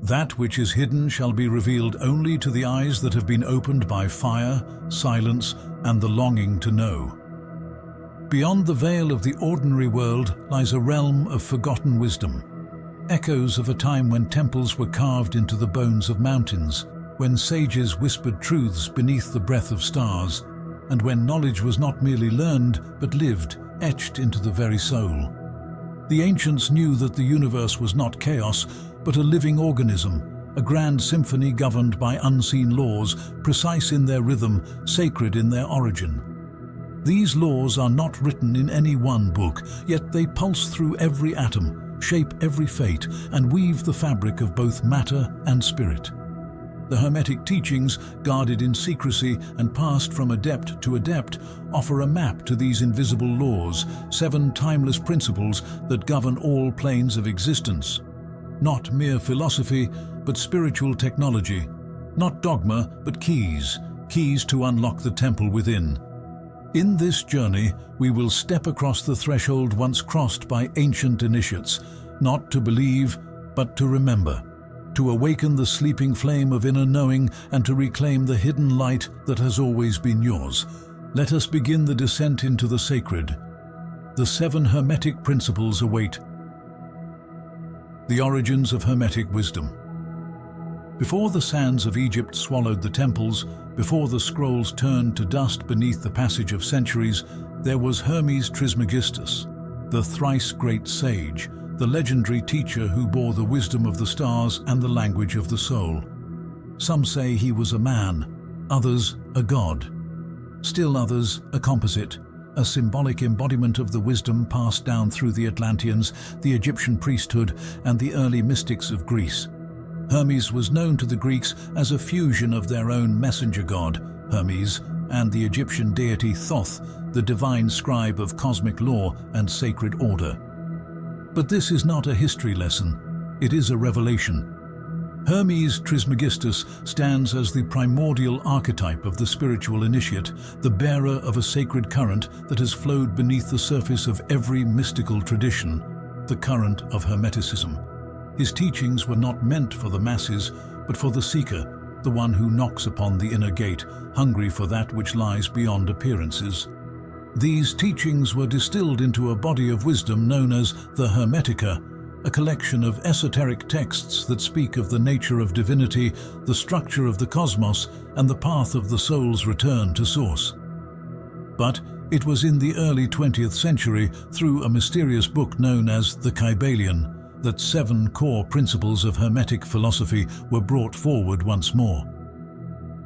That which is hidden shall be revealed only to the eyes that have been opened by fire, silence, and the longing to know. Beyond the veil of the ordinary world lies a realm of forgotten wisdom, echoes of a time when temples were carved into the bones of mountains, when sages whispered truths beneath the breath of stars, and when knowledge was not merely learned but lived, etched into the very soul. The ancients knew that the universe was not chaos, but a living organism, a grand symphony governed by unseen laws, precise in their rhythm, sacred in their origin. These laws are not written in any one book, yet they pulse through every atom, shape every fate, and weave the fabric of both matter and spirit. The Hermetic teachings, guarded in secrecy and passed from adept to adept, offer a map to these invisible laws, 7 timeless principles that govern all planes of existence. Not mere philosophy, but spiritual technology. Not dogma, but keys to unlock the temple within. In this journey, we will step across the threshold once crossed by ancient initiates, not to believe, but to remember, to awaken the sleeping flame of inner knowing and to reclaim the hidden light that has always been yours. Let us begin the descent into the sacred. The 7 Hermetic Principles await. The origins of Hermetic wisdom. Before the sands of Egypt swallowed the temples, before the scrolls turned to dust beneath the passage of centuries, there was Hermes Trismegistus, the thrice great sage, the legendary teacher who bore the wisdom of the stars and the language of the soul. Some say he was a man, others a god. Still others a composite, a symbolic embodiment of the wisdom passed down through the Atlanteans, the Egyptian priesthood, and the early mystics of Greece. Hermes was known to the Greeks as a fusion of their own messenger god, Hermes, and the Egyptian deity Thoth, the divine scribe of cosmic law and sacred order. But this is not a history lesson, it is a revelation. Hermes Trismegistus stands as the primordial archetype of the spiritual initiate, the bearer of a sacred current that has flowed beneath the surface of every mystical tradition, the current of Hermeticism. His teachings were not meant for the masses, but for the seeker, the one who knocks upon the inner gate, hungry for that which lies beyond appearances. These teachings were distilled into a body of wisdom known as the Hermetica, a collection of esoteric texts that speak of the nature of divinity, the structure of the cosmos, and the path of the soul's return to source. But it was in the early 20th century, through a mysterious book known as the Kybalion, that 7 core principles of Hermetic philosophy were brought forward once more.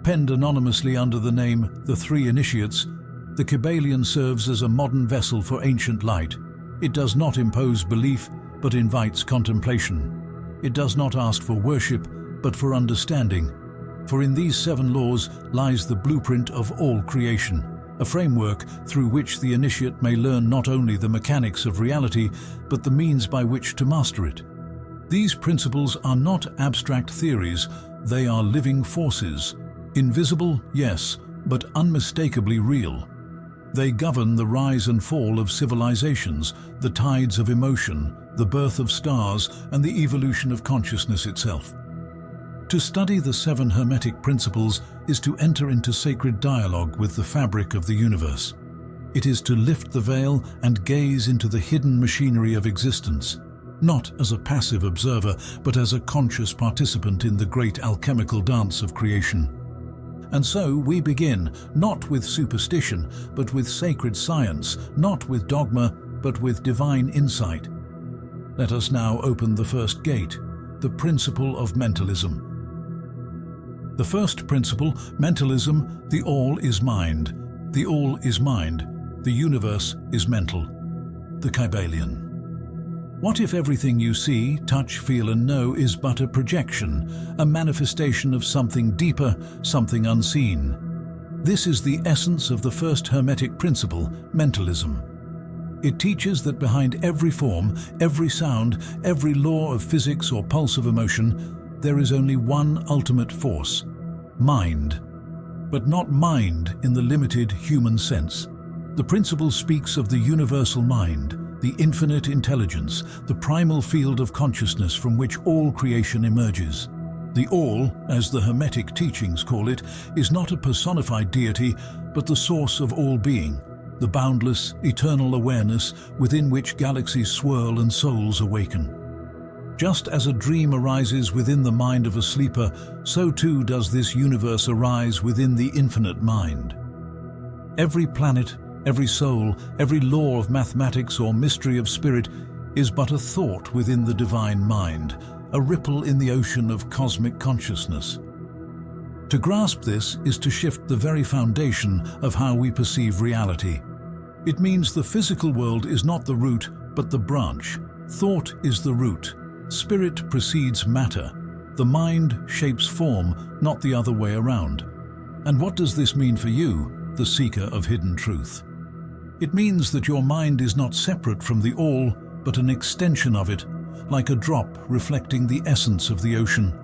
Penned anonymously under the name The 3 Initiates, the Kybalion serves as a modern vessel for ancient light. It does not impose belief, but invites contemplation. It does not ask for worship, but for understanding. For in these 7 laws lies the blueprint of all creation, a framework through which the initiate may learn not only the mechanics of reality, but the means by which to master it. These principles are not abstract theories, they are living forces. Invisible, yes, but unmistakably real. They govern the rise and fall of civilizations, the tides of emotion, the birth of stars, and the evolution of consciousness itself. To study the 7 Hermetic Principles is to enter into sacred dialogue with the fabric of the universe. It is to lift the veil and gaze into the hidden machinery of existence, not as a passive observer, but as a conscious participant in the great alchemical dance of creation. And so we begin, not with superstition, but with sacred science, not with dogma, but with divine insight. Let us now open the first gate, the principle of mentalism. The first principle, mentalism, the all is mind. The all is mind. The universe is mental. The Kybalion. What if everything you see, touch, feel and know is but a projection, a manifestation of something deeper, something unseen? This is the essence of the first Hermetic principle, mentalism. It teaches that behind every form, every sound, every law of physics or pulse of emotion, there is only one ultimate force, mind. But not mind in the limited human sense. The principle speaks of the universal mind, the infinite intelligence, the primal field of consciousness from which all creation emerges. The All, as the Hermetic teachings call it, is not a personified deity, but the source of all being, the boundless, eternal awareness within which galaxies swirl and souls awaken. Just as a dream arises within the mind of a sleeper, so too does this universe arise within the infinite mind. Every planet, every soul, every law of mathematics or mystery of spirit is but a thought within the divine mind, a ripple in the ocean of cosmic consciousness. To grasp this is to shift the very foundation of how we perceive reality. It means the physical world is not the root, but the branch. Thought is the root. Spirit precedes matter. The mind shapes form, not the other way around. And what does this mean for you, the seeker of hidden truth? It means that your mind is not separate from the All, but an extension of it, like a drop reflecting the essence of the ocean.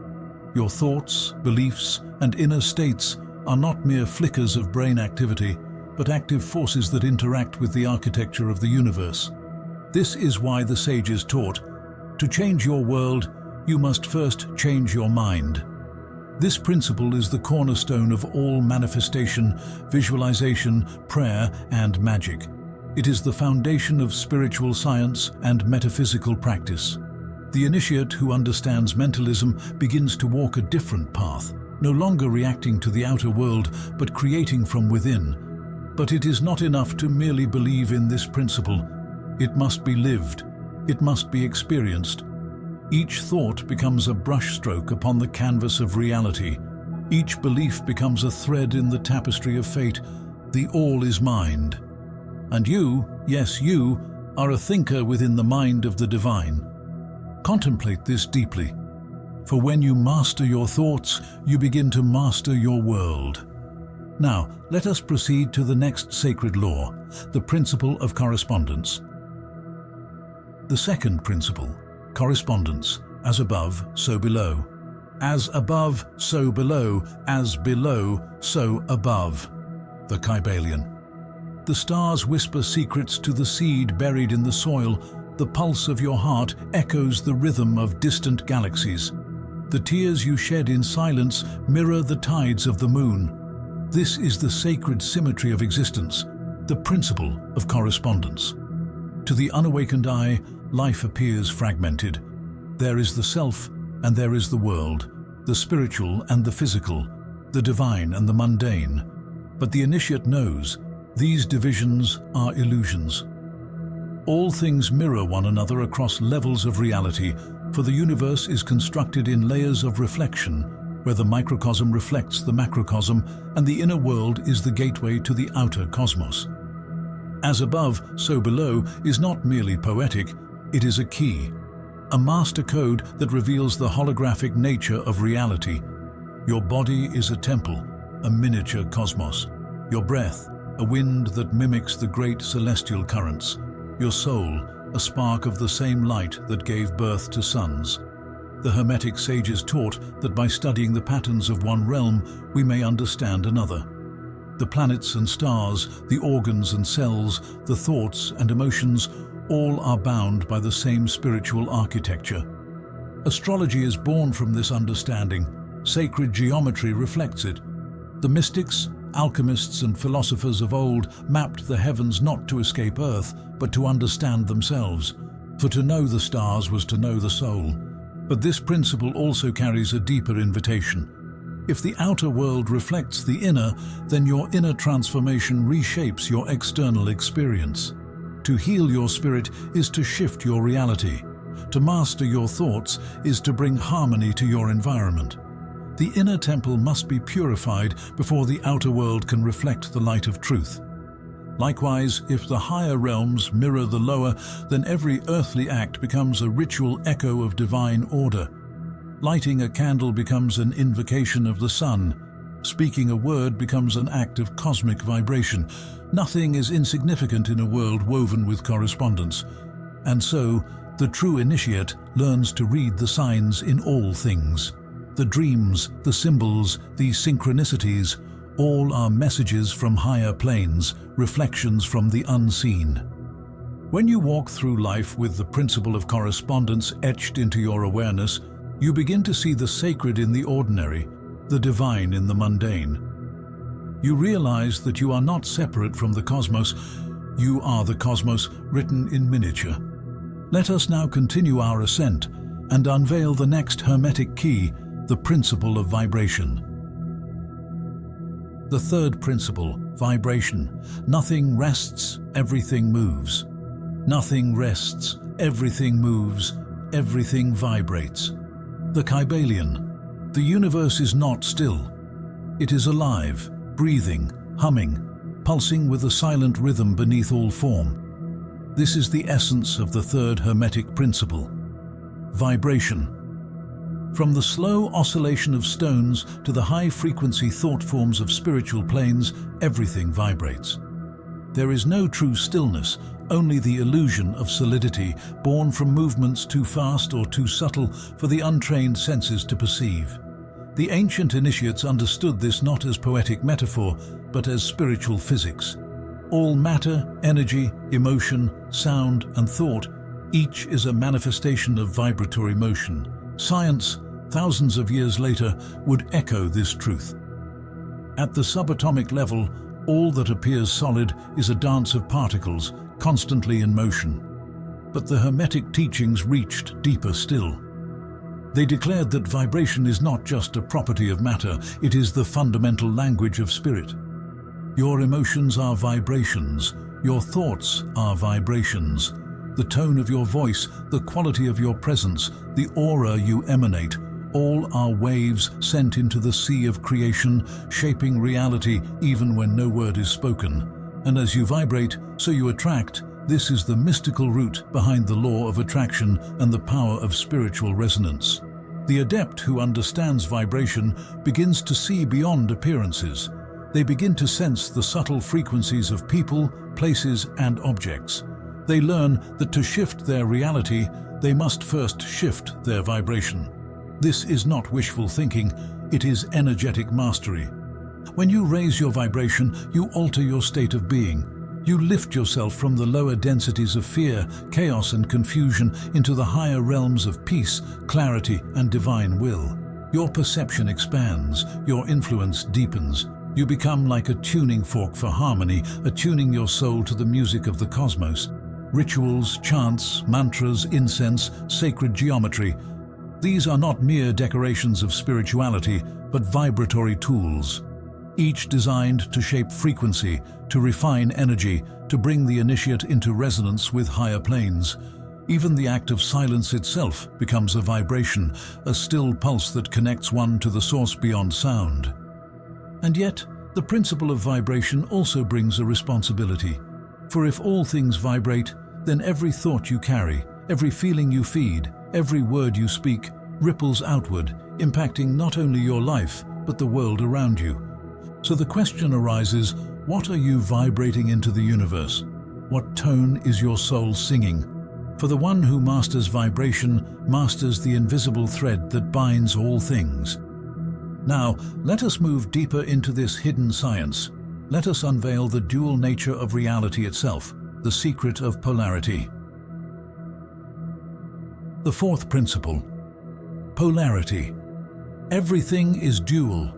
Your thoughts, beliefs, and inner states are not mere flickers of brain activity, but active forces that interact with the architecture of the universe. This is why the sages taught, to change your world, you must first change your mind. This principle is the cornerstone of all manifestation, visualization, prayer, and magic. It is the foundation of spiritual science and metaphysical practice. The initiate who understands mentalism begins to walk a different path, no longer reacting to the outer world, but creating from within. But it is not enough to merely believe in this principle. It must be lived. It must be experienced. Each thought becomes a brushstroke upon the canvas of reality. Each belief becomes a thread in the tapestry of fate. The All is mind. And you, yes you, are a thinker within the mind of the divine. Contemplate this deeply, for when you master your thoughts, you begin to master your world. Now, let us proceed to the next sacred law, the principle of correspondence. The second principle, correspondence, as above, so below. As above, so below, as below, so above. The Kybalion. The stars whisper secrets to the seed buried in the soil. The pulse of your heart echoes the rhythm of distant galaxies. The tears you shed in silence mirror the tides of the moon. This is the sacred symmetry of existence, the principle of correspondence. To the unawakened eye, life appears fragmented. There is the self and there is the world, the spiritual and the physical, the divine and the mundane. But the initiate knows these divisions are illusions. All things mirror one another across levels of reality, for the universe is constructed in layers of reflection, where the microcosm reflects the macrocosm and the inner world is the gateway to the outer cosmos. As above, so below is not merely poetic, it is a key, a master code that reveals the holographic nature of reality. Your body is a temple, a miniature cosmos. Your breath, a wind that mimics the great celestial currents. Your soul, a spark of the same light that gave birth to suns. The Hermetic sages taught that by studying the patterns of one realm, we may understand another. The planets and stars, the organs and cells, the thoughts and emotions, all are bound by the same spiritual architecture. Astrology is born from this understanding. Sacred geometry reflects it. The mystics, alchemists and philosophers of old mapped the heavens not to escape Earth, but to understand themselves. For to know the stars was to know the soul. But this principle also carries a deeper invitation. If the outer world reflects the inner, then your inner transformation reshapes your external experience. To heal your spirit is to shift your reality. To master your thoughts is to bring harmony to your environment. The inner temple must be purified before the outer world can reflect the light of truth. Likewise, if the higher realms mirror the lower, then every earthly act becomes a ritual echo of divine order. Lighting a candle becomes an invocation of the sun. Speaking a word becomes an act of cosmic vibration. Nothing is insignificant in a world woven with correspondence. And so, the true initiate learns to read the signs in all things. The dreams, the symbols, the synchronicities, all are messages from higher planes, reflections from the unseen. When you walk through life with the principle of correspondence etched into your awareness, you begin to see the sacred in the ordinary, the divine in the mundane. You realize that you are not separate from the cosmos, you are the cosmos written in miniature. Let us now continue our ascent and unveil the next hermetic key, the principle of vibration. The third principle, vibration. Nothing rests, everything moves. Nothing rests, everything moves, everything vibrates. The Kybalion. The universe is not still. It is alive, breathing, humming, pulsing with a silent rhythm beneath all form. This is the essence of the third hermetic principle. Vibration. From the slow oscillation of stones to the high-frequency thought forms of spiritual planes, everything vibrates. There is no true stillness, only the illusion of solidity, born from movements too fast or too subtle for the untrained senses to perceive. The ancient initiates understood this not as poetic metaphor, but as spiritual physics. All matter, energy, emotion, sound, and thought, each is a manifestation of vibratory motion. Science, thousands of years later, would echo this truth. At the subatomic level, all that appears solid is a dance of particles, constantly in motion. But the Hermetic teachings reached deeper still. They declared that vibration is not just a property of matter, it is the fundamental language of spirit. Your emotions are vibrations, your thoughts are vibrations. The tone of your voice, the quality of your presence, the aura you emanate, all are waves sent into the sea of creation, shaping reality even when no word is spoken. And as you vibrate, so you attract. This is the mystical root behind the law of attraction and the power of spiritual resonance. The adept who understands vibration begins to see beyond appearances. They begin to sense the subtle frequencies of people, places, and objects. They learn that to shift their reality, they must first shift their vibration. This is not wishful thinking, it is energetic mastery. When you raise your vibration, you alter your state of being. You lift yourself from the lower densities of fear, chaos, and confusion into the higher realms of peace, clarity, and divine will. Your perception expands, your influence deepens. You become like a tuning fork for harmony, attuning your soul to the music of the cosmos. Rituals, chants, mantras, incense, sacred geometry. These are not mere decorations of spirituality, but vibratory tools, each designed to shape frequency, to refine energy, to bring the initiate into resonance with higher planes. Even the act of silence itself becomes a vibration, a still pulse that connects one to the source beyond sound. And yet, the principle of vibration also brings a responsibility. For if all things vibrate, then every thought you carry, every feeling you feed, every word you speak ripples outward, impacting not only your life, but the world around you. So the question arises, what are you vibrating into the universe? What tone is your soul singing? For the one who masters vibration masters the invisible thread that binds all things. Now, let us move deeper into this hidden science. Let us unveil the dual nature of reality itself, the secret of polarity. The fourth principle, polarity. Everything is dual.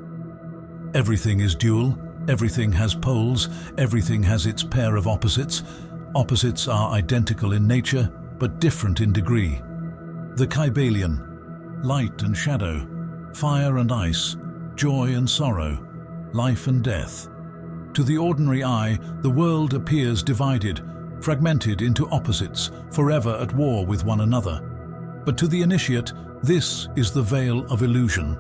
Everything is dual, everything has poles, everything has its pair of opposites. Opposites are identical in nature, but different in degree. The Kybalion, light and shadow, fire and ice, joy and sorrow, life and death. To the ordinary eye, the world appears divided, fragmented into opposites, forever at war with one another. But to the initiate, this is the veil of illusion.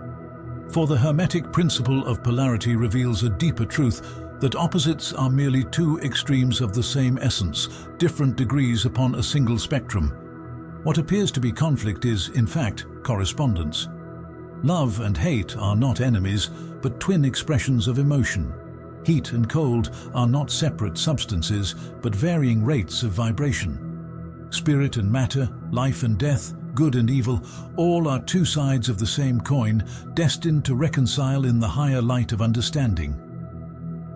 For the Hermetic principle of polarity reveals a deeper truth, that opposites are merely two extremes of the same essence, different degrees upon a single spectrum. What appears to be conflict is, in fact, correspondence. Love and hate are not enemies, but twin expressions of emotion. Heat and cold are not separate substances, but varying rates of vibration. Spirit and matter, life and death, good and evil, all are two sides of the same coin, destined to reconcile in the higher light of understanding.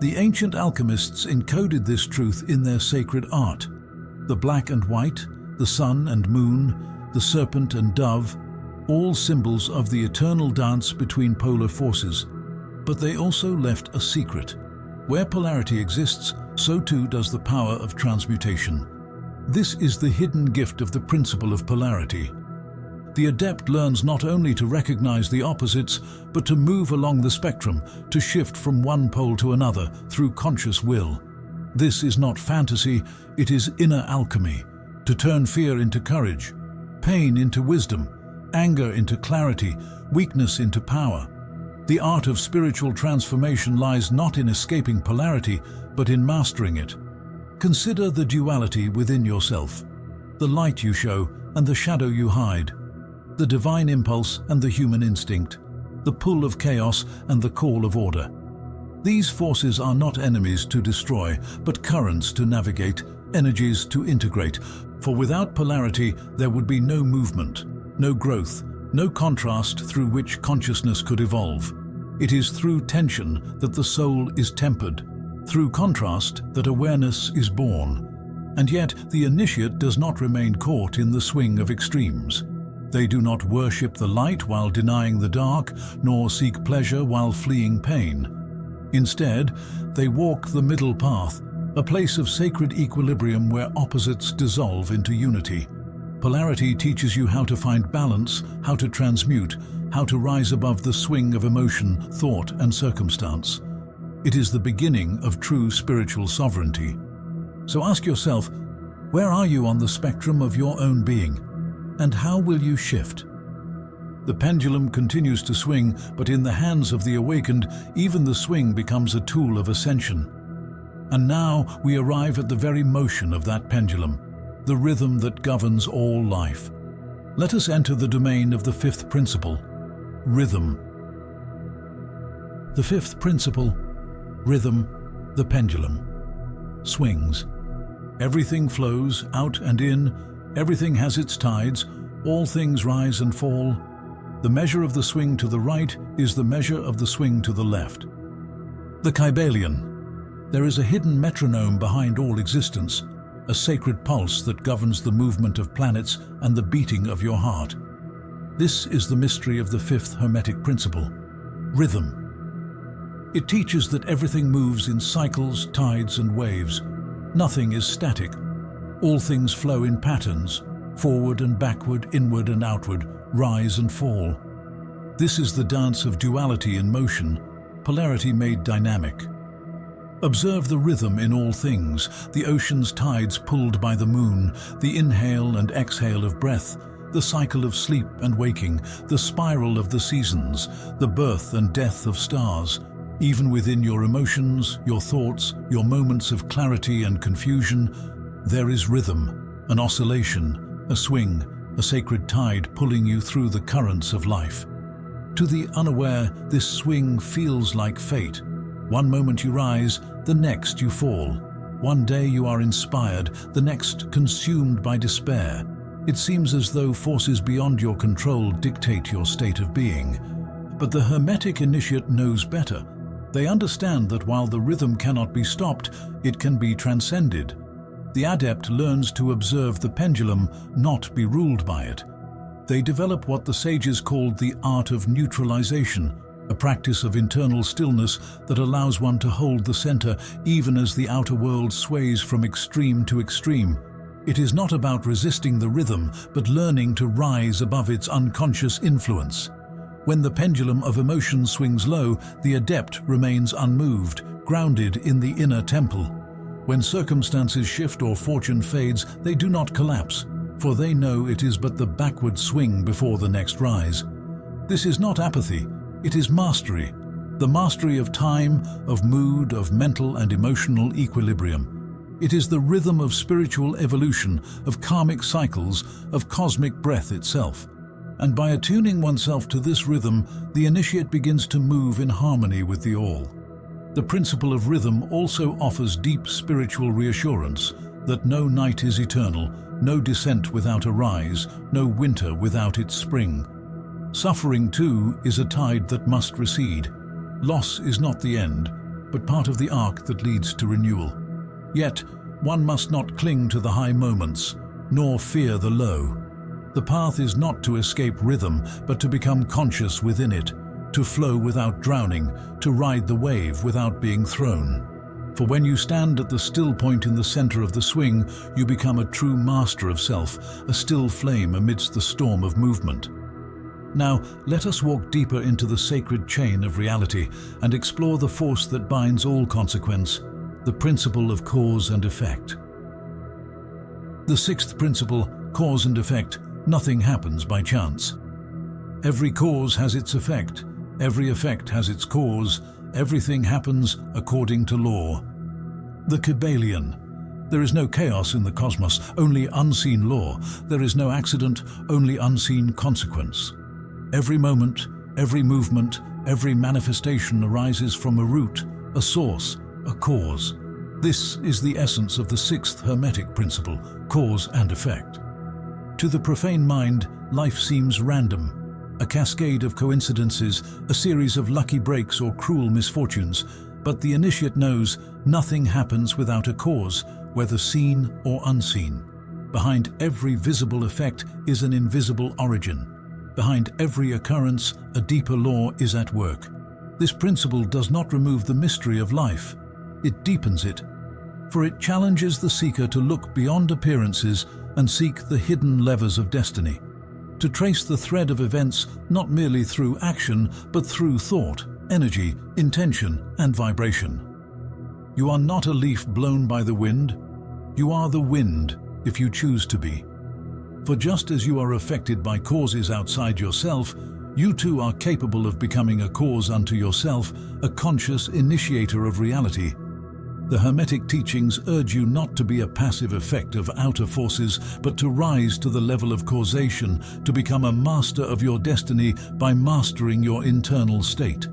The ancient alchemists encoded this truth in their sacred art. The black and white, the sun and moon, the serpent and dove, all symbols of the eternal dance between polar forces. But they also left a secret. Where polarity exists, so too does the power of transmutation. This is the hidden gift of the principle of polarity. The adept learns not only to recognize the opposites, but to move along the spectrum, to shift from one pole to another through conscious will. This is not fantasy, it is inner alchemy, to turn fear into courage, pain into wisdom, anger into clarity, weakness into power. The art of spiritual transformation lies not in escaping polarity, but in mastering it. Consider the duality within yourself, the light you show and the shadow you hide, the divine impulse and the human instinct, the pull of chaos and the call of order. These forces are not enemies to destroy, but currents to navigate, energies to integrate. For without polarity, there would be no movement, no growth, no contrast through which consciousness could evolve. It is through tension that the soul is tempered, through contrast that awareness is born. And yet, the initiate does not remain caught in the swing of extremes. They do not worship the light while denying the dark, nor seek pleasure while fleeing pain. Instead, they walk the middle path, a place of sacred equilibrium where opposites dissolve into unity. Polarity teaches you how to find balance, how to transmute, how to rise above the swing of emotion, thought, and circumstance. It is the beginning of true spiritual sovereignty. So ask yourself, where are you on the spectrum of your own being? And how will you shift? The pendulum continues to swing, but in the hands of the awakened, even the swing becomes a tool of ascension. And now we arrive at the very motion of that pendulum, the rhythm that governs all life. Let us enter the domain of the fifth principle, rhythm. The fifth principle, rhythm, the pendulum, swings. Everything flows out and in, everything has its tides, all things rise and fall. The measure of the swing to the right is the measure of the swing to the left. The Kybalion. There is a hidden metronome behind all existence, a sacred pulse that governs the movement of planets and the beating of your heart. This is the mystery of the fifth Hermetic Principle, rhythm. It teaches that everything moves in cycles, tides, and waves. Nothing is static. All things flow in patterns, forward and backward, inward and outward, rise and fall. This is the dance of duality in motion, polarity made dynamic. Observe the rhythm in all things, the ocean's tides pulled by the moon, the inhale and exhale of breath, the cycle of sleep and waking, the spiral of the seasons, the birth and death of stars. Even within your emotions, your thoughts, your moments of clarity and confusion, there is rhythm, an oscillation, a swing, a sacred tide pulling you through the currents of life. To the unaware, this swing feels like fate. One moment you rise, the next you fall. One day you are inspired, the next consumed by despair. It seems as though forces beyond your control dictate your state of being. But the Hermetic initiate knows better. They understand that while the rhythm cannot be stopped, it can be transcended. The adept learns to observe the pendulum, not be ruled by it. They develop what the sages called the art of neutralization, a practice of internal stillness that allows one to hold the center even as the outer world sways from extreme to extreme. It is not about resisting the rhythm, but learning to rise above its unconscious influence. When the pendulum of emotion swings low, the adept remains unmoved, grounded in the inner temple. When circumstances shift or fortune fades, they do not collapse, for they know it is but the backward swing before the next rise. This is not apathy, it is mastery, the mastery of time, of mood, of mental and emotional equilibrium. It is the rhythm of spiritual evolution, of karmic cycles, of cosmic breath itself. And by attuning oneself to this rhythm, the initiate begins to move in harmony with the all. The principle of rhythm also offers deep spiritual reassurance that no night is eternal, no descent without a rise, no winter without its spring. Suffering, too, is a tide that must recede. Loss is not the end, but part of the arc that leads to renewal. Yet, One must not cling to the high moments, nor fear the low. The path is not to escape rhythm, but to become conscious within it, to flow without drowning, to ride the wave without being thrown. For when you stand at the still point in the center of the swing, you become a true master of self, a still flame amidst the storm of movement. Now, let us walk deeper into the sacred chain of reality and explore the force that binds all consequence, the principle of cause and effect. The sixth principle, cause and effect, nothing happens by chance. Every cause has its effect, every effect has its cause, everything happens according to law. The Kybalion. There is no chaos in the cosmos, only unseen law. There is no accident, only unseen consequence. Every moment, every movement, every manifestation arises from a root, a source, a cause. This is the essence of the sixth Hermetic principle, cause and effect. To the profane mind, life seems random, a cascade of coincidences, a series of lucky breaks or cruel misfortunes, but the initiate knows nothing happens without a cause, whether seen or unseen. Behind every visible effect is an invisible origin. Behind every occurrence, a deeper law is at work. This principle does not remove the mystery of life. It deepens it, for it challenges the seeker to look beyond appearances and seek the hidden levers of destiny, to trace the thread of events not merely through action, but through thought, energy, intention, and vibration. You are not a leaf blown by the wind. You are the wind, if you choose to be. For just as you are affected by causes outside yourself, you too are capable of becoming a cause unto yourself, a conscious initiator of reality. The Hermetic teachings urge you not to be a passive effect of outer forces, but to rise to the level of causation, to become a master of your destiny by mastering your internal state.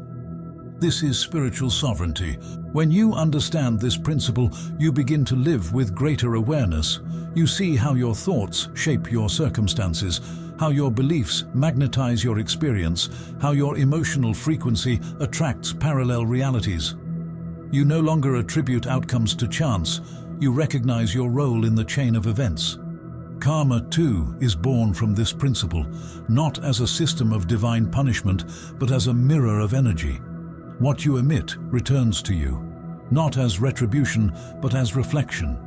This is spiritual sovereignty. When you understand this principle, you begin to live with greater awareness. You see how your thoughts shape your circumstances, how your beliefs magnetize your experience, how your emotional frequency attracts parallel realities. You no longer attribute outcomes to chance. You recognize your role in the chain of events. Karma, too, is born from this principle, not as a system of divine punishment, but as a mirror of energy. What you emit returns to you, not as retribution, but as reflection.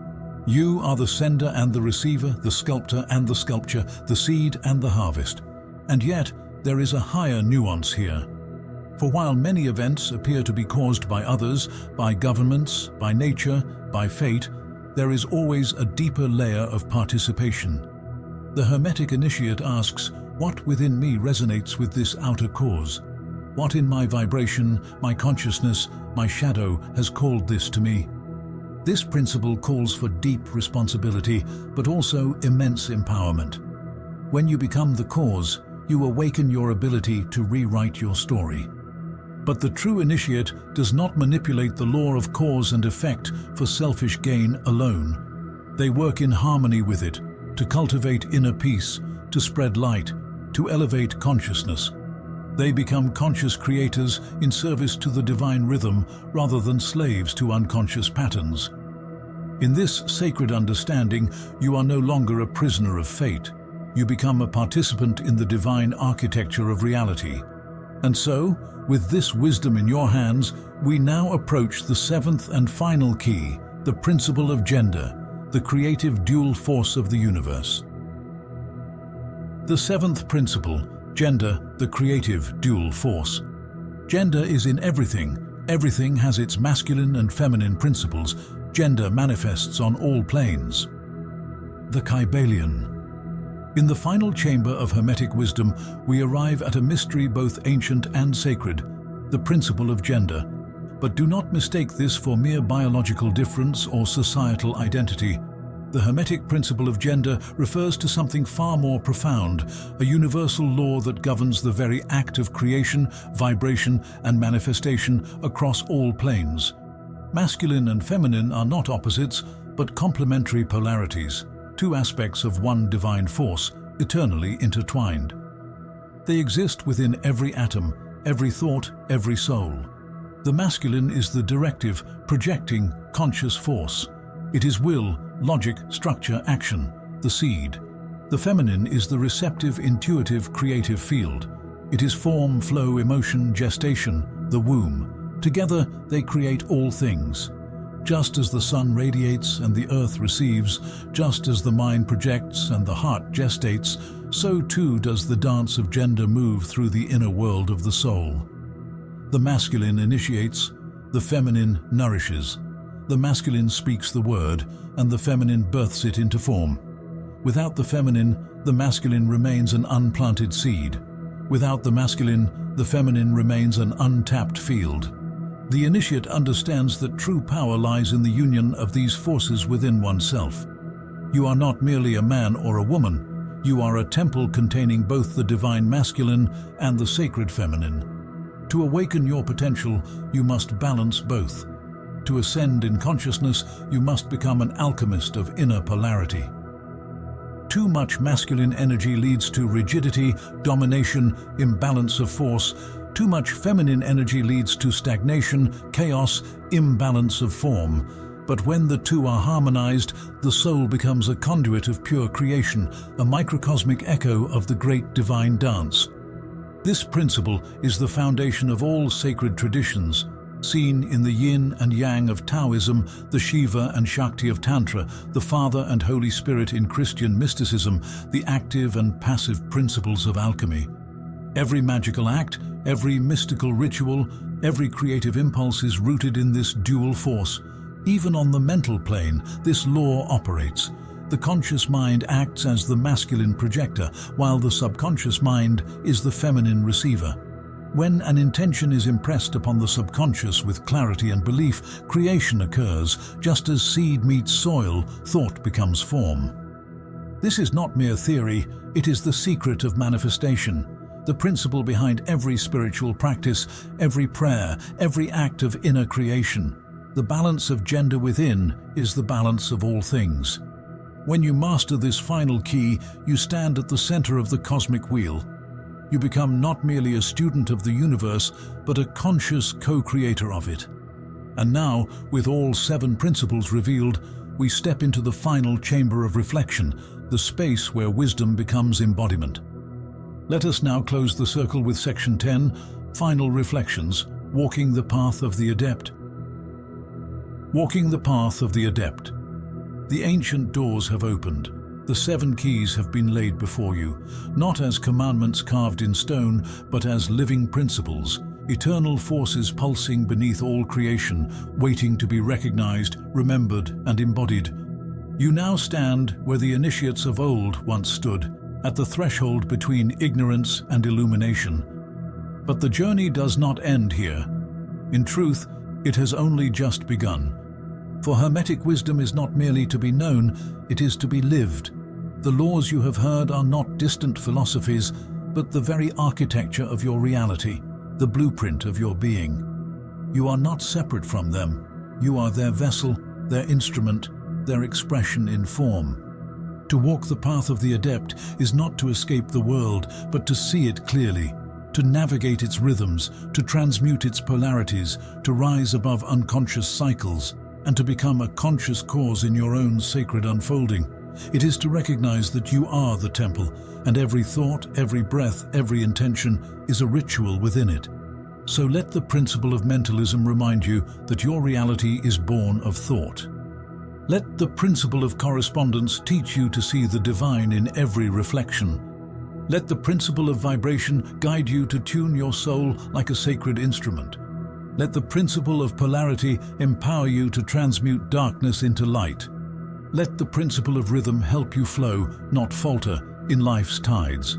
You are the sender and the receiver, the sculptor and the sculpture, the seed and the harvest. And yet, there is a higher nuance here. For while many events appear to be caused by others, by governments, by nature, by fate, there is always a deeper layer of participation. The Hermetic initiate asks, what within me resonates with this outer cause? What in my vibration, my consciousness, my shadow has called this to me? This principle calls for deep responsibility, but also immense empowerment. When you become the cause, you awaken your ability to rewrite your story. But the true initiate does not manipulate the law of cause and effect for selfish gain alone. They work in harmony with it, to cultivate inner peace, to spread light, to elevate consciousness. They become conscious creators in service to the divine rhythm rather than slaves to unconscious patterns. In this sacred understanding, you are no longer a prisoner of fate. You become a participant in the divine architecture of reality. And so, with this wisdom in your hands, we now approach the seventh and final key, the principle of gender, the creative dual force of the universe. The seventh principle, gender, the creative dual force. Gender is in everything. Everything has its masculine and feminine principles. Gender manifests on all planes. The Kybalion. In the final chamber of Hermetic wisdom, we arrive at a mystery both ancient and sacred, the principle of gender. But do not mistake this for mere biological difference or societal identity. The Hermetic principle of gender refers to something far more profound, a universal law that governs the very act of creation, vibration, and manifestation across all planes. Masculine and feminine are not opposites, but complementary polarities, two aspects of one divine force, eternally intertwined. They exist within every atom, every thought, every soul. The masculine is the directive, projecting, conscious force. It is will, logic, structure, action, the seed. The feminine is the receptive, intuitive, creative field. It is form, flow, emotion, gestation, the womb. Together, they create all things. Just as the sun radiates and the earth receives, just as the mind projects and the heart gestates, so too does the dance of gender move through the inner world of the soul. The masculine initiates, the feminine nourishes. The masculine speaks the word, and the feminine births it into form. Without the feminine, the masculine remains an unplanted seed. Without the masculine, the feminine remains an untapped field. The initiate understands that true power lies in the union of these forces within oneself. You are not merely a man or a woman. You are a temple containing both the divine masculine and the sacred feminine. To awaken your potential, you must balance both. To ascend in consciousness, you must become an alchemist of inner polarity. Too much masculine energy leads to rigidity, domination, imbalance of force. Too much feminine energy leads to stagnation, chaos, imbalance of form. But when the two are harmonized, the soul becomes a conduit of pure creation, a microcosmic echo of the great divine dance. This principle is the foundation of all sacred traditions, seen in the yin and yang of Taoism, the Shiva and Shakti of Tantra, the Father and Holy Spirit in Christian mysticism, the active and passive principles of alchemy. Every magical act, every mystical ritual, every creative impulse is rooted in this dual force. Even on the mental plane, this law operates. The conscious mind acts as the masculine projector, while the subconscious mind is the feminine receiver. When an intention is impressed upon the subconscious with clarity and belief, creation occurs. Just as seed meets soil, thought becomes form. This is not mere theory, it is the secret of manifestation. The principle behind every spiritual practice, every prayer, every act of inner creation. The balance of gender within is the balance of all things. When you master this final key, you stand at the center of the cosmic wheel. You become not merely a student of the universe, but a conscious co-creator of it. And now, with all 7 principles revealed, we step into the final chamber of reflection, the space where wisdom becomes embodiment. Let us now close the circle with Section 10, Final Reflections, Walking the Path of the Adept. Walking the Path of the Adept. The ancient doors have opened. The 7 keys have been laid before you, not as commandments carved in stone, but as living principles, eternal forces pulsing beneath all creation, waiting to be recognized, remembered, and embodied. You now stand where the initiates of old once stood, at the threshold between ignorance and illumination. But the journey does not end here. In truth, it has only just begun. For Hermetic wisdom is not merely to be known, it is to be lived. The laws you have heard are not distant philosophies, but the very architecture of your reality, the blueprint of your being. You are not separate from them. You are their vessel, their instrument, their expression in form. To walk the path of the adept is not to escape the world, but to see it clearly, to navigate its rhythms, to transmute its polarities, to rise above unconscious cycles, and to become a conscious cause in your own sacred unfolding. It is to recognize that you are the temple, and every thought, every breath, every intention is a ritual within it. So let the principle of mentalism remind you that your reality is born of thought. Let the principle of correspondence teach you to see the divine in every reflection. Let the principle of vibration guide you to tune your soul like a sacred instrument. Let the principle of polarity empower you to transmute darkness into light. Let the principle of rhythm help you flow, not falter, in life's tides.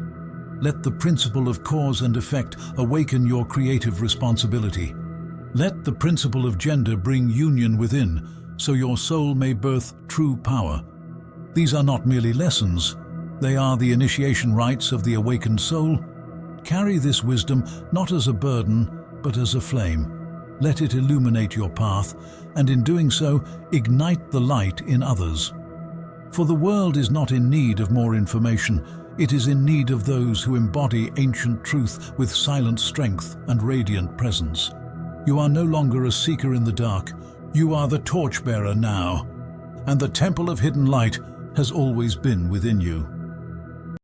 Let the principle of cause and effect awaken your creative responsibility. Let the principle of gender bring union within, so your soul may birth true power. These are not merely lessons, they are the initiation rites of the awakened soul. Carry this wisdom not as a burden, but as a flame. Let it illuminate your path, and in doing so, ignite the light in others. For the world is not in need of more information, it is in need of those who embody ancient truth with silent strength and radiant presence. You are no longer a seeker in the dark, you are the torchbearer now. and the temple of hidden light has always been within you.